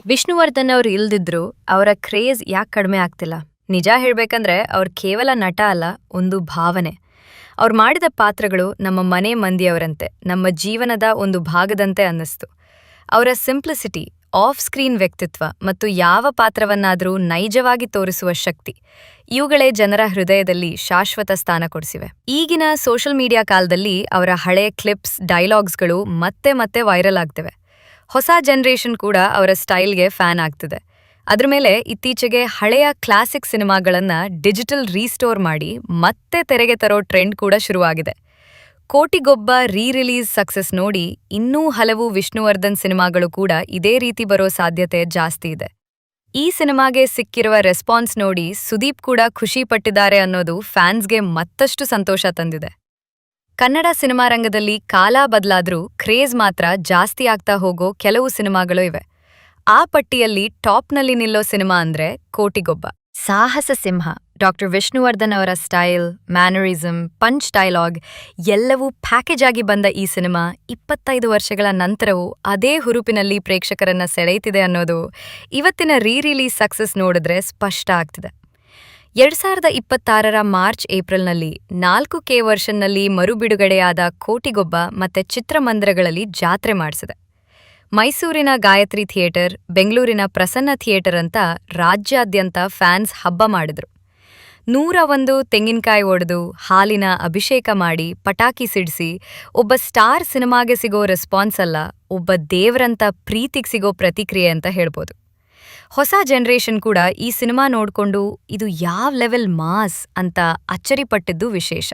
ವಿಷ್ಣುವರ್ಧನ್ ಅವ್ರು ಇಲ್ದಿದ್ರು ಅವರ ಕ್ರೇಜ್ ಯಾಕೆ ಕಡಿಮೆ ಆಗ್ತಿಲ್ಲ? ನಿಜ ಹೇಳ್ಬೇಕಂದ್ರೆ ಅವ್ರು ಕೇವಲ ನಟ ಅಲ್ಲ, ಒಂದು ಭಾವನೆ. ಅವ್ರು ಮಾಡಿದ ಪಾತ್ರಗಳು ನಮ್ಮ ಮನೆ ಮಂದಿಯವರಂತೆ, ನಮ್ಮ ಜೀವನದ ಒಂದು ಭಾಗದಂತೆ ಅನ್ನಿಸ್ತು. ಅವರ ಸಿಂಪ್ಲಿಸಿಟಿ, ಆಫ್ ಸ್ಕ್ರೀನ್ ವ್ಯಕ್ತಿತ್ವ ಮತ್ತು ಯಾವ ಪಾತ್ರವನ್ನಾದರೂ ನೈಜವಾಗಿ ತೋರಿಸುವ ಶಕ್ತಿ, ಇವುಗಳೇ ಜನರ ಹೃದಯದಲ್ಲಿ ಶಾಶ್ವತ ಸ್ಥಾನ ಕೊಡಿಸಿವೆ. ಈಗಿನ ಸೋಷಲ್ ಮೀಡಿಯಾ ಕಾಲದಲ್ಲಿ ಅವರ ಹಳೆ ಕ್ಲಿಪ್ಸ್, ಡೈಲಾಗ್ಸ್ಗಳು ಮತ್ತೆ ಮತ್ತೆ ವೈರಲ್ ಆಗ್ತಿವೆ. ಹೊಸ ಜನರೇಷನ್ ಕೂಡ ಅವರ ಸ್ಟೈಲ್ಗೆ ಫ್ಯಾನ್ ಆಗ್ತಿದೆ. ಅದ್ರ ಮೇಲೆ ಇತ್ತೀಚೆಗೆ ಹಳೆಯ ಕ್ಲಾಸಿಕ್ ಸಿನಿಮಾಗಳನ್ನ ಡಿಜಿಟಲ್ ರೀಸ್ಟೋರ್ ಮಾಡಿ ಮತ್ತೆ ತೆರೆಗೆ ತರೋ ಟ್ರೆಂಡ್ ಕೂಡ ಶುರುವಾಗಿದೆ. ಕೋಟಿಗೊಬ್ಬ ರೀ-ರಿಲೀಸ್ ಸಕ್ಸಸ್ ನೋಡಿ ಇನ್ನೂ ಹಲವು ವಿಷ್ಣುವರ್ಧನ್ ಸಿನಿಮಾಗಳು ಕೂಡ ಇದೇ ರೀತಿ ಬರೋ ಸಾಧ್ಯತೆ ಜಾಸ್ತಿ ಇದೆ. ಈ ಸಿನಿಮಾಗೆ ಸಿಕ್ಕಿರುವ ರೆಸ್ಪಾನ್ಸ್ ನೋಡಿ ಸುದೀಪ್ ಕೂಡ ಖುಷಿ ಪಟ್ಟಿದ್ದಾರೆ ಅನ್ನೋದು ಫ್ಯಾನ್ಸ್ಗೆ ಮತ್ತಷ್ಟು ಸಂತೋಷ ತಂದಿದೆ. ಕನ್ನಡ ಸಿನಿಮಾ ರಂಗದಲ್ಲಿ ಕಾಲ ಬದಲಾದ್ರೂ ಕ್ರೇಜ್ ಮಾತ್ರ ಜಾಸ್ತಿ ಆಗ್ತಾ ಹೋಗೋ ಕೆಲವು ಸಿನಿಮಾಗಳು ಇವೆ. ಆ ಪಟ್ಟಿಯಲ್ಲಿ ಟಾಪ್ನಲ್ಲಿ ನಿಲ್ಲೋ ಸಿನಿಮಾ ಅಂದ್ರೆ ಕೋಟಿಗೊಬ್ಬ. ಸಾಹಸ ಸಿಂಹ. ಡಾಕ್ಟರ್ ವಿಷ್ಣುವರ್ಧನ್ ಅವರ ಸ್ಟೈಲ್, ಮ್ಯಾನರಿಸಮ್, ಪಂಚ್ ಡೈಲಾಗ್ ಎಲ್ಲವೂ ಪ್ಯಾಕೇಜ್ ಆಗಿ ಬಂದ ಈ ಸಿನಿಮಾ 25 ವರ್ಷಗಳ ನಂತರವೂ ಅದೇ ಹುರುಪಿನಲ್ಲಿ ಪ್ರೇಕ್ಷಕರನ್ನ ಸೆಳೆಯುತ್ತಿದೆ ಅನ್ನೋದು ಇವತ್ತಿನ ರೀ-ರಿಲೀಸ್ ಸಕ್ಸಸ್ ನೋಡಿದ್ರೆ ಸ್ಪಷ್ಟ ಆಗ್ತಿದೆ. 2026ರ ಮಾರ್ಚ್-ಏಪ್ರಿಲ್ನಲ್ಲಿ 4K ವರ್ಷನ್ನಲ್ಲಿ ಮರುಬಿಡುಗಡೆಯಾದ ಕೋಟಿಗೊಬ್ಬ ಮತ್ತೆ ಚಿತ್ರಮಂದಿರಗಳಲ್ಲಿ ಜಾತ್ರೆ ಮಾಡಿಸಿದೆ. ಮೈಸೂರಿನ ಗಾಯತ್ರಿ ಥಿಯೇಟರ್, ಬೆಂಗಳೂರಿನ ಪ್ರಸನ್ನ ಥಿಯೇಟರ್ ಅಂತ ರಾಜ್ಯಾದ್ಯಂತ ಫ್ಯಾನ್ಸ್ ಹಬ್ಬ ಮಾಡಿದ್ರು. 101 ತೆಂಗಿನಕಾಯಿ ಒಡೆದು, ಹಾಲಿನ ಅಭಿಷೇಕ ಮಾಡಿ, ಪಟಾಕಿ ಸಿಡಿಸಿ ಒಬ್ಬ ಸ್ಟಾರ್ ಸಿನಿಮಾಗೆ ಸಿಗೋ ರೆಸ್ಪಾನ್ಸ್ ಅಲ್ಲ, ಒಬ್ಬ ದೇವ್ರಂತ ಪ್ರೀತಿಗೆ ಸಿಗೋ ಪ್ರತಿಕ್ರಿಯೆ ಅಂತ ಹೇಳ್ಬೋದು. ಹೊಸ ಜನರೇಷನ್ ಕೂಡ ಈ ಸಿನಿಮಾ ನೋಡ್ಕೊಂಡು ಇದು ಯಾವ ಲೆವೆಲ್ ಮಾಸ್ ಅಂತ ಅಚ್ಚರಿಪಟ್ಟಿದ್ದು ವಿಶೇಷ.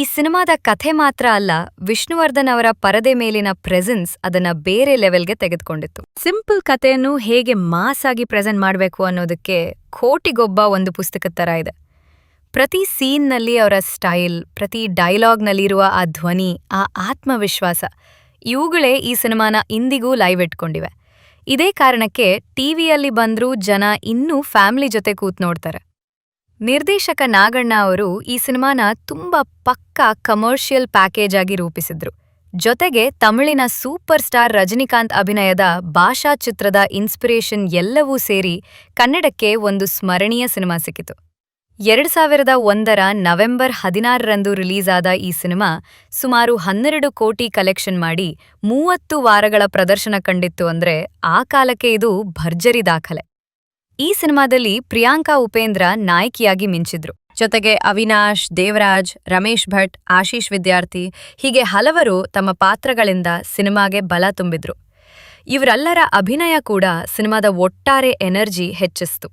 ಈ ಸಿನಿಮಾದ ಕಥೆ ಮಾತ್ರ ಅಲ್ಲ, ವಿಷ್ಣುವರ್ಧನ್ ಅವರ ಪರದೆ ಮೇಲಿನ ಪ್ರೆಸೆನ್ಸ್ ಅದನ್ನ ಬೇರೆ ಲೆವೆಲ್ಗೆ ತೆಗೆದುಕೊಂಡಿತ್ತು. ಸಿಂಪಲ್ ಕಥೆಯನ್ನು ಹೇಗೆ ಮಾಸ್ ಆಗಿ ಪ್ರೆಸೆಂಟ್ ಮಾಡಬೇಕು ಅನ್ನೋದಕ್ಕೆ ಕೋಟಿಗೊಬ್ಬ ಒಂದು ಪುಸ್ತಕದ ಥರ ಇದೆ. ಪ್ರತಿ ಸೀನ್ನಲ್ಲಿ ಅವರ ಸ್ಟೈಲ್, ಪ್ರತಿ ಡೈಲಾಗ್ನಲ್ಲಿರುವ ಆ ಧ್ವನಿ, ಆ ಆತ್ಮವಿಶ್ವಾಸ, ಇವುಗಳೇ ಈ ಸಿನಿಮಾನ ಇಂದಿಗೂ ಲೈವ್ ಇಟ್ಕೊಂಡಿವೆ. ಇದೇ ಕಾರಣಕ್ಕೆ ಟಿವಿಯಲ್ಲಿ ಬಂದ್ರೂ ಜನ ಇನ್ನೂ ಫ್ಯಾಮಿಲಿ ಜೊತೆ ಕೂತ್ ನೋಡ್ತಾರೆ. ನಿರ್ದೇಶಕ ನಾಗಣ್ಣ ಅವರು ಈ ಸಿನಿಮಾನ ತುಂಬಾ ಪಕ್ಕಾ ಕಮರ್ಷಿಯಲ್ ಪ್ಯಾಕೇಜ್ ಆಗಿ ರೂಪಿಸಿದ್ರು. ಜೊತೆಗೆ ತಮಿಳಿನ ಸೂಪರ್ ಸ್ಟಾರ್ ರಜನಿಕಾಂತ್ ಅಭಿನಯದ ಭಾಷಾ ಚಿತ್ರದ ಇನ್ಸ್ಪಿರೇಷನ್ ಎಲ್ಲವೂ ಸೇರಿ ಕನ್ನಡಕ್ಕೆ ಒಂದು ಸ್ಮರಣೀಯ ಸಿನಿಮಾ ಸಿಕ್ಕಿತು. 2001ರ ನವೆಂಬರ್ 16ರಂದು ರಿಲೀಸ್ ಆದ ಈ ಸಿನಿಮಾ ಸುಮಾರು 12 ಕೋಟಿ ಕಲೆಕ್ಷನ್ ಮಾಡಿ 30 ವಾರಗಳ ಪ್ರದರ್ಶನ ಕಂಡಿತ್ತು ಅಂದ್ರೆ ಆ ಕಾಲಕ್ಕೆ ಇದು ಭರ್ಜರಿ ದಾಖಲೆ. ಈ ಸಿನಿಮಾದಲ್ಲಿ ಪ್ರಿಯಾಂಕಾ ಉಪೇಂದ್ರ ನಾಯಕಿಯಾಗಿ ಮಿಂಚಿದ್ರು. ಜೊತೆಗೆ ಅವಿನಾಶ್, ದೇವರಾಜ್, ರಮೇಶ್ ಭಟ್, ಆಶೀಶ್ ವಿದ್ಯಾರ್ಥಿ ಹೀಗೆ ಹಲವರು ತಮ್ಮ ಪಾತ್ರಗಳಿಂದ ಸಿನಿಮಾಗೆ ಬಲ ತುಂಬಿದ್ರು. ಇವರೆಲ್ಲರ ಅಭಿನಯ ಕೂಡ ಸಿನಿಮಾದ ಒಟ್ಟಾರೆ ಎನರ್ಜಿ ಹೆಚ್ಚಿಸ್ತು.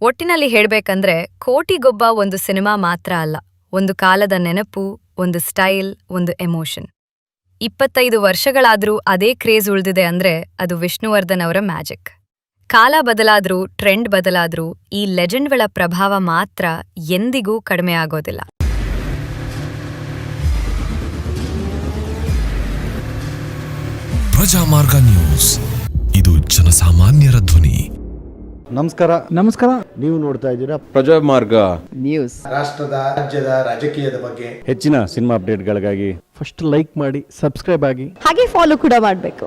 ಒಟ್ಟಿನಲ್ಲಿ ಹೇಳ್ಬೇಕಂದ್ರೆ ಕೋಟಿಗೊಬ್ಬ ಒಂದು ಸಿನಿಮಾ ಮಾತ್ರ ಅಲ್ಲ, ಒಂದು ಕಾಲದ ನೆನಪು, ಒಂದು ಸ್ಟೈಲ್, ಒಂದು ಎಮೋಷನ್. 25 ವರ್ಷಗಳಾದ್ರೂ ಅದೇ ಕ್ರೇಜ್ ಉಳಿದಿದೆ ಅಂದ್ರೆ ಅದು ವಿಷ್ಣುವರ್ಧನ್ ಅವರ ಮ್ಯಾಜಿಕ್. ಕಾಲ ಬದಲಾದ್ರೂ, ಟ್ರೆಂಡ್ ಬದಲಾದ್ರೂ ಈ ಲೆಜೆಂಡ್ಗಳ ಪ್ರಭಾವ ಮಾತ್ರ ಎಂದಿಗೂ ಕಡಿಮೆ ಆಗೋದಿಲ್ಲ. ಪ್ರಜಾಮಾರ್ಗ ನ್ಯೂಸ್, ಇದು ಜನಸಾಮಾನ್ಯರ ಧ್ವನಿ. ನಮಸ್ಕಾರ. ನೀವು ನೋಡ್ತಾ ಇದ್ದೀರಾ ಪ್ರಜಾಮಾರ್ಗ ನ್ಯೂಸ್. ರಾಷ್ಟ್ರದ, ರಾಜ್ಯದ ರಾಜಕೀಯದ ಬಗ್ಗೆ ಹೆಚ್ಚಿನ ಸಿನಿಮಾ ಅಪ್ಡೇಟ್ಗಳಿಗಾಗಿ ಫಸ್ಟ್ ಲೈಕ್ ಮಾಡಿ, ಸಬ್ಸ್ಕ್ರೈಬ್ ಆಗಿ, ಹಾಗೆ ಫಾಲೋ ಕೂಡ ಮಾಡಬೇಕು.